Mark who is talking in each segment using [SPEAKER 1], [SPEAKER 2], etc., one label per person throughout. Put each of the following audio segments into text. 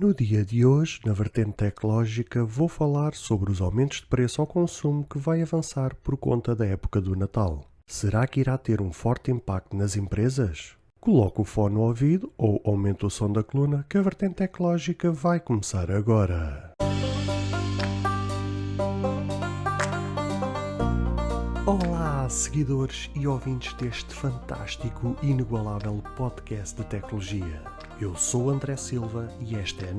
[SPEAKER 1] No dia de hoje, na vertente tecnológica, vou falar sobre os aumentos de preço ao consumo que vai avançar por conta da época do Natal. Será que irá ter um forte impacto nas empresas? Coloque o fone no ouvido ou aumente o som da coluna que a vertente tecnológica vai começar agora. Olá, seguidores e ouvintes deste fantástico e inigualável podcast de tecnologia. Eu sou André Silva e esta é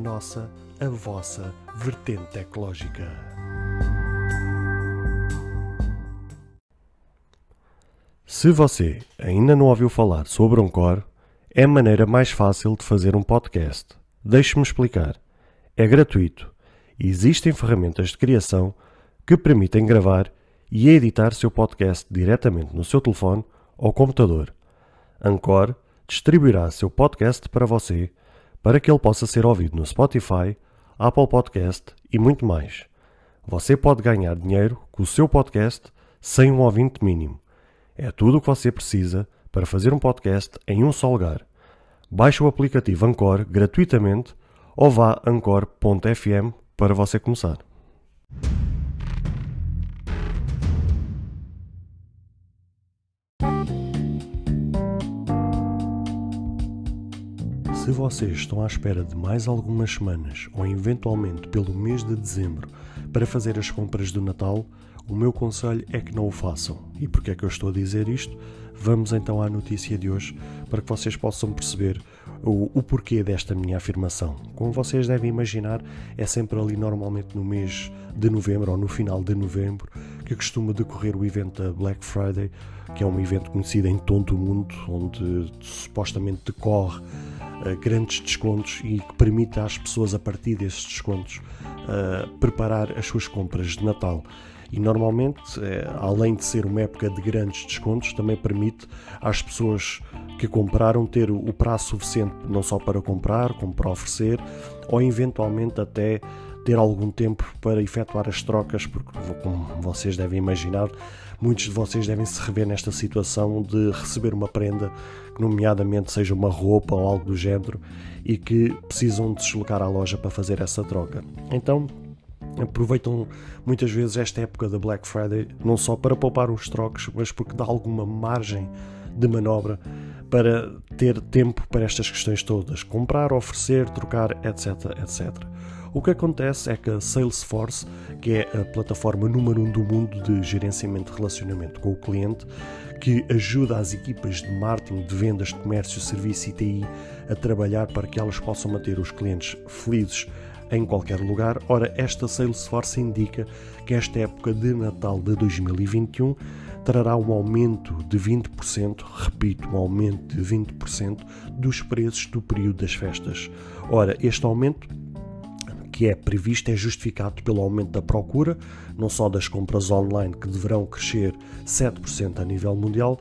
[SPEAKER 1] a vossa vertente tecnológica. Se você ainda não ouviu falar sobre Anchor, é a maneira mais fácil de fazer um podcast. Deixe-me explicar. É gratuito e existem ferramentas de criação que permitem gravar e editar seu podcast diretamente no seu telefone ou computador. Anchor distribuirá seu podcast para você, para que ele possa ser ouvido no Spotify, Apple Podcast e muito mais. Você pode ganhar dinheiro com o seu podcast sem um ouvinte mínimo. É tudo o que você precisa para fazer um podcast em um só lugar. Baixe o aplicativo Anchor gratuitamente ou vá a anchor.fm para você começar. Se vocês estão à espera de mais algumas semanas ou eventualmente pelo mês de dezembro para fazer as compras do Natal, o meu conselho é que não o façam. E porque é que eu estou a dizer isto? Vamos então à notícia de hoje para que vocês possam perceber o porquê desta minha afirmação. Como vocês devem imaginar, é sempre ali normalmente no mês de novembro ou no final de novembro que costuma decorrer o evento da Black Friday, que é um evento conhecido em todo o mundo, onde supostamente decorre grandes descontos e que permite às pessoas, a partir desses descontos, preparar as suas compras de Natal. E normalmente, além de ser uma época de grandes descontos, também permite às pessoas que compraram ter o prazo suficiente não só para comprar, como para oferecer, ou eventualmente até ter algum tempo para efetuar as trocas, porque, como vocês devem imaginar, muitos de vocês devem se rever nesta situação de receber uma prenda, que nomeadamente seja uma roupa ou algo do género, e que precisam de deslocar à loja para fazer essa troca. Então, aproveitam muitas vezes esta época da Black Friday não só para poupar uns trocos, mas porque dá alguma margem de manobra para ter tempo para estas questões todas, comprar, oferecer, trocar, etc, etc. O que acontece é que a Salesforce, que é a plataforma número 1 do mundo de gerenciamento de relacionamento com o cliente, que ajuda as equipas de marketing, de vendas, de comércio, serviço e TI a trabalhar para que elas possam manter os clientes felizes em qualquer lugar. Ora, esta Salesforce indica que esta época de Natal de 2021 trará um aumento de 20%, repito, um aumento de 20% dos preços do período das festas. Ora, este aumento que é previsto é justificado pelo aumento da procura, não só das compras online, que deverão crescer 7% a nível mundial,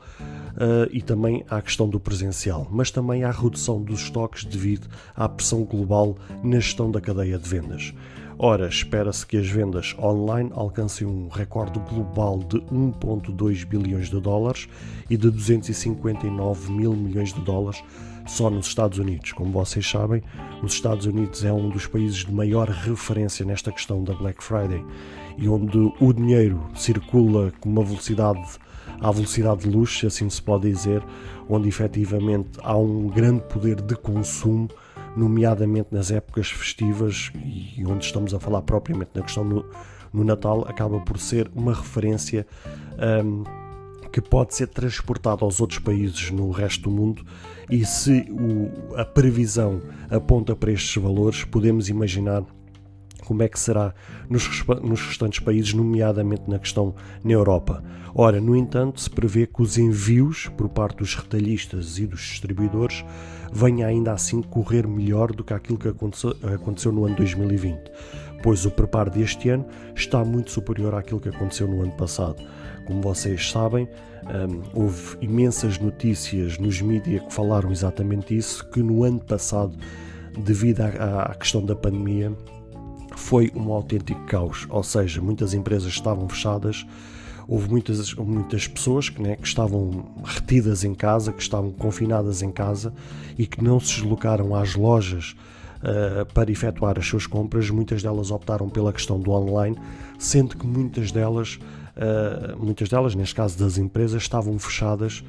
[SPEAKER 1] e também à questão do presencial, mas também à redução dos estoques devido à pressão global na gestão da cadeia de vendas. Ora, espera-se que as vendas online alcancem um recorde global de 1,2 bilhões de dólares e de 259 mil milhões de dólares só nos Estados Unidos. Como vocês sabem, os Estados Unidos é um dos países de maior referência nesta questão da Black Friday e onde o dinheiro circula com uma velocidade, à velocidade de luz, se assim se pode dizer, onde efetivamente há um grande poder de consumo, nomeadamente nas épocas festivas, e onde estamos a falar propriamente na questão no Natal, acaba por ser uma referência que pode ser transportada aos outros países no resto do mundo, e se a previsão aponta para estes valores, podemos imaginar como é que será nos restantes países, nomeadamente na questão na Europa. Ora, no entanto, se prevê que os envios por parte dos retalhistas e dos distribuidores venha ainda assim correr melhor do que aquilo que aconteceu no ano 2020, pois o preparo deste ano está muito superior àquilo que aconteceu no ano passado. Como vocês sabem, houve imensas notícias nos mídias que falaram exatamente isso, que no ano passado, devido à questão da pandemia, foi um autêntico caos, ou seja, muitas empresas estavam fechadas, houve muitas pessoas que estavam retidas em casa, que estavam confinadas em casa e que não se deslocaram às lojas para efetuar as suas compras. Muitas delas optaram pela questão do online, sendo que muitas delas, neste caso das empresas, estavam fechadas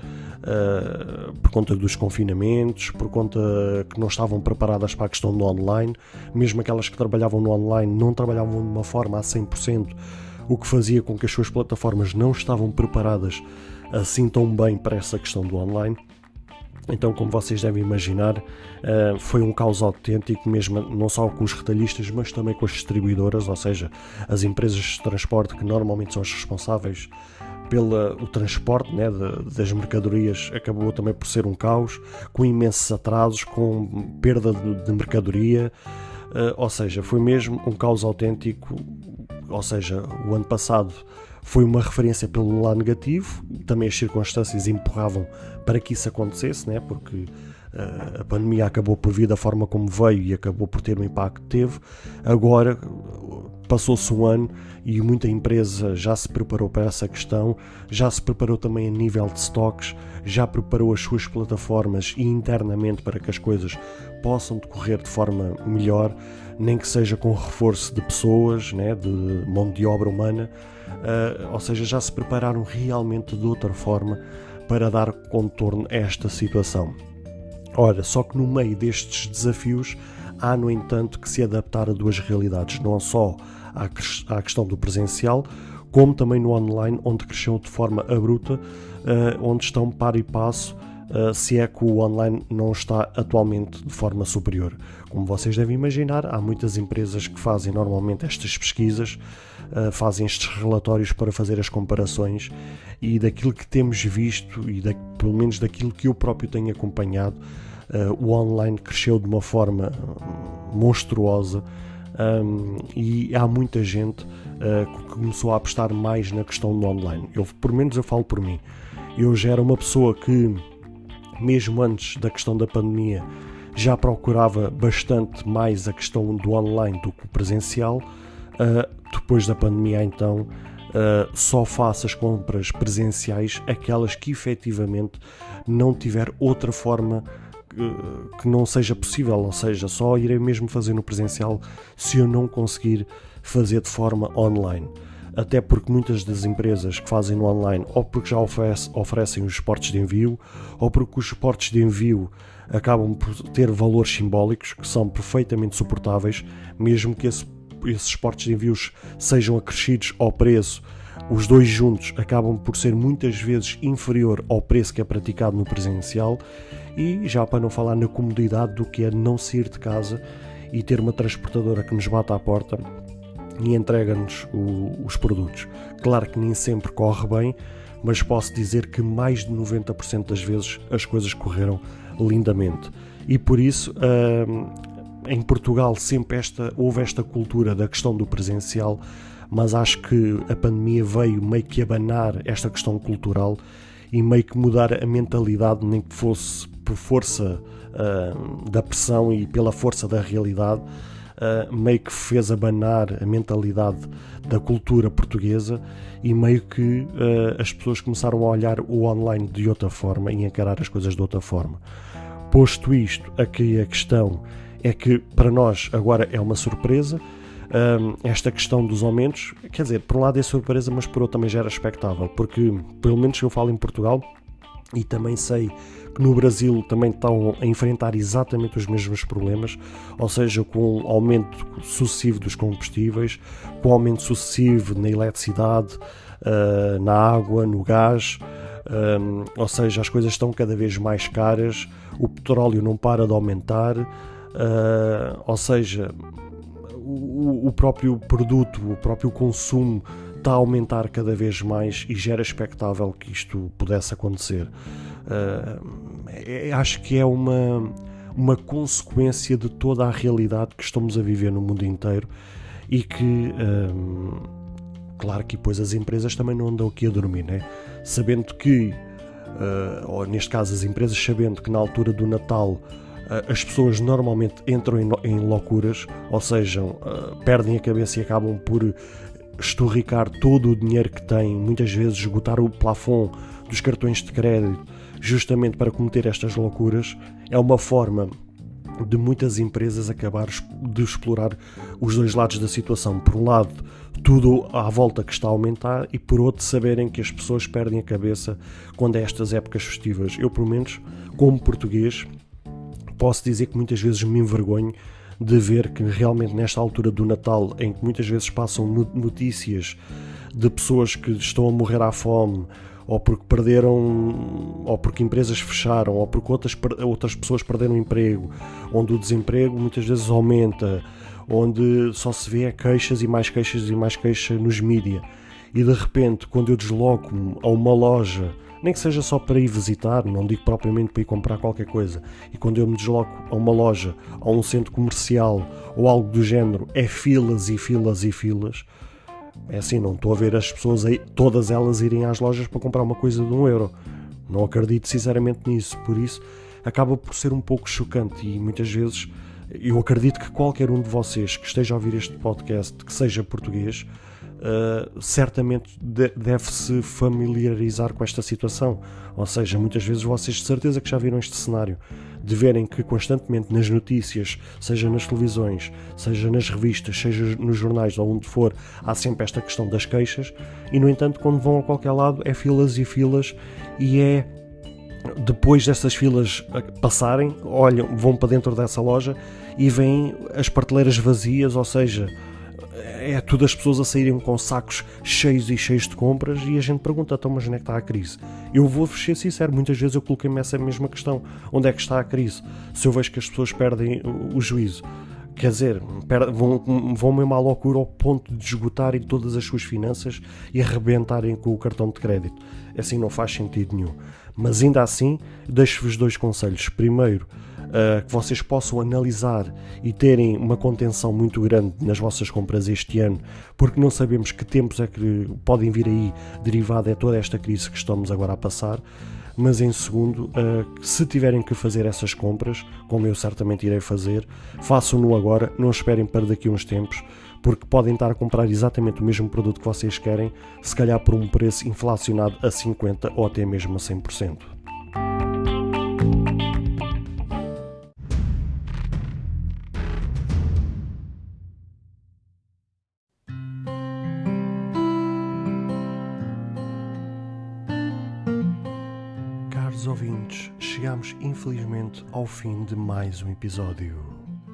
[SPEAKER 1] por conta dos confinamentos, por conta que não estavam preparadas para a questão do online. Mesmo aquelas que trabalhavam no online não trabalhavam de uma forma a 100%, o que fazia com que as suas plataformas não estavam preparadas assim tão bem para essa questão do online. Então, como vocês devem imaginar, foi um caos autêntico, mesmo não só com os retalhistas, mas também com as distribuidoras, ou seja, as empresas de transporte, que normalmente são as responsáveis pelo transporte, né, das mercadorias. Acabou também por ser um caos, com imensos atrasos, com perda de mercadoria, ou seja, foi mesmo um caos autêntico. Ou seja, o ano passado foi uma referência pelo lado negativo, também as circunstâncias empurravam para que isso acontecesse, né? Porque a pandemia acabou por vir da forma como veio e acabou por ter o impacto que teve. Agora passou-se um ano e muita empresa já se preparou para essa questão, já se preparou também a nível de stocks, já preparou as suas plataformas e internamente para que as coisas possam decorrer de forma melhor, nem que seja com reforço de pessoas, né, de mão de obra humana, ou seja, já se prepararam realmente de outra forma para dar contorno a esta situação. Ora, só que no meio destes desafios há, no entanto, que se adaptar a duas realidades, não só à questão do presencial, como também no online, onde cresceu de forma abrupta, onde estão par e passo, se é que o online não está atualmente de forma superior. Como vocês devem imaginar, há muitas empresas que fazem normalmente estas pesquisas, fazem estes relatórios para fazer as comparações, e daquilo que temos visto, e pelo menos daquilo que eu próprio tenho acompanhado, o online cresceu de uma forma monstruosa, e há muita gente que começou a apostar mais na questão do online. Pelo menos eu falo por mim. Eu já era uma pessoa que, mesmo antes da questão da pandemia, já procurava bastante mais a questão do online do que o presencial. Depois da pandemia, então, só faço as compras presenciais, aquelas que efetivamente não tiver outra forma que não seja possível, ou seja, só irei mesmo fazer no presencial se eu não conseguir fazer de forma online. Até porque muitas das empresas que fazem no online, ou porque já oferecem os suportes de envio, ou porque os suportes de envio acabam por ter valores simbólicos que são perfeitamente suportáveis, mesmo que esses suportes de envios sejam acrescidos ao preço, os dois juntos acabam por ser muitas vezes inferior ao preço que é praticado no presencial. E já para não falar na comodidade do que é não sair de casa e ter uma transportadora que nos bate à porta e entrega-nos os produtos. Claro que nem sempre corre bem, mas posso dizer que mais de 90% das vezes as coisas correram lindamente. E por isso, em Portugal sempre houve esta cultura da questão do presencial, mas acho que a pandemia veio meio que abanar esta questão cultural e meio que mudar a mentalidade, nem que fosse por força da pressão e pela força da realidade, meio que fez abanar a mentalidade da cultura portuguesa e meio que as pessoas começaram a olhar o online de outra forma e encarar as coisas de outra forma. Posto isto, aqui a questão é que para nós agora é uma surpresa esta questão dos aumentos. Quer dizer, por um lado é surpresa, mas por outro também já era expectável, porque pelo menos eu falo em Portugal e também sei que no Brasil também estão a enfrentar exatamente os mesmos problemas, ou seja, com o aumento sucessivo dos combustíveis, com o aumento sucessivo na eletricidade, na água, no gás, ou seja, as coisas estão cada vez mais caras, o petróleo não para de aumentar, ou seja, o próprio produto, o próprio consumo está a aumentar cada vez mais e já era expectável que isto pudesse acontecer. Acho que é uma consequência de toda a realidade que estamos a viver no mundo inteiro e que, claro que depois as empresas também não andam aqui a dormir, né? Sabendo que, ou neste caso as empresas sabendo que na altura do Natal as pessoas normalmente entram em loucuras, ou seja, perdem a cabeça e acabam por esturricar todo o dinheiro que têm, muitas vezes esgotar o plafond dos cartões de crédito, justamente para cometer estas loucuras. É uma forma de muitas empresas acabar de explorar os dois lados da situação. Por um lado, tudo à volta que está a aumentar, e por outro, saberem que as pessoas perdem a cabeça quando é estas épocas festivas. Eu, pelo menos, como português, posso dizer que muitas vezes me envergonho de ver que realmente nesta altura do Natal, em que muitas vezes passam notícias de pessoas que estão a morrer à fome, ou porque perderam, ou porque empresas fecharam, ou porque outras pessoas perderam emprego, onde o desemprego muitas vezes aumenta, onde só se vê queixas e mais queixas e mais queixas nos mídia. E de repente, quando eu desloco-me a uma loja, nem que seja só para ir visitar, não digo propriamente para ir comprar qualquer coisa, e quando eu me desloco a uma loja, a um centro comercial ou algo do género, é filas e filas e filas. É assim, não estou a ver as pessoas aí, todas elas irem às lojas para comprar uma coisa de €1. Não acredito sinceramente nisso, por isso acaba por ser um pouco chocante. E muitas vezes eu acredito que qualquer um de vocês que esteja a ouvir este podcast, que seja português, certamente deve-se familiarizar com esta situação. Ou seja, muitas vezes vocês de certeza que já viram este cenário, de verem que constantemente nas notícias, seja nas televisões, seja nas revistas, seja nos jornais, ou onde for, há sempre esta questão das queixas, e no entanto quando vão a qualquer lado é filas e filas, e é depois dessas filas passarem, olham, vão para dentro dessa loja e veem as prateleiras vazias, ou seja, é tudo as pessoas a saírem com sacos cheios e cheios de compras, e a gente pergunta, então, mas onde é que está a crise? Eu vou-vos ser sincero, muitas vezes eu coloquei-me essa mesma questão, onde é que está a crise? Se eu vejo que as pessoas perdem o juízo, quer dizer, vão mesmo à loucura ao ponto de esgotarem todas as suas finanças e arrebentarem com o cartão de crédito. Assim não faz sentido nenhum. Mas ainda assim, deixo-vos 2 conselhos. Primeiro, que vocês possam analisar e terem uma contenção muito grande nas vossas compras este ano, porque não sabemos que tempos é que podem vir aí derivado de toda esta crise que estamos agora a passar. Mas em segundo, se tiverem que fazer essas compras, como eu certamente irei fazer, façam-no agora, não esperem para daqui a uns tempos, porque podem estar a comprar exatamente o mesmo produto que vocês querem, se calhar por um preço inflacionado a 50% ou até mesmo a 100%. Caros ouvintes, chegamos infelizmente ao fim de mais um episódio.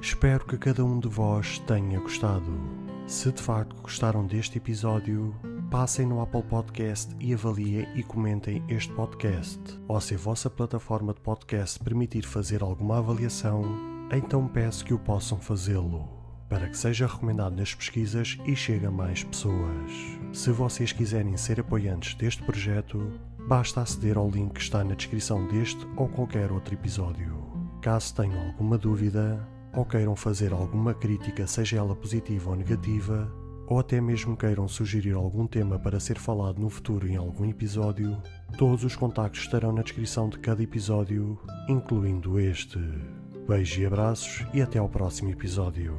[SPEAKER 1] Espero que cada um de vós tenha gostado. Se de facto gostaram deste episódio, passem no Apple Podcast e avaliem e comentem este podcast. Ou se a vossa plataforma de podcast permitir fazer alguma avaliação, então peço que o possam fazê-lo, para que seja recomendado nas pesquisas e chegue a mais pessoas. Se vocês quiserem ser apoiantes deste projeto, basta aceder ao link que está na descrição deste ou qualquer outro episódio. Caso tenham alguma dúvida, ou queiram fazer alguma crítica, seja ela positiva ou negativa, ou até mesmo queiram sugerir algum tema para ser falado no futuro em algum episódio, todos os contactos estarão na descrição de cada episódio, incluindo este. Beijos e abraços e até ao próximo episódio.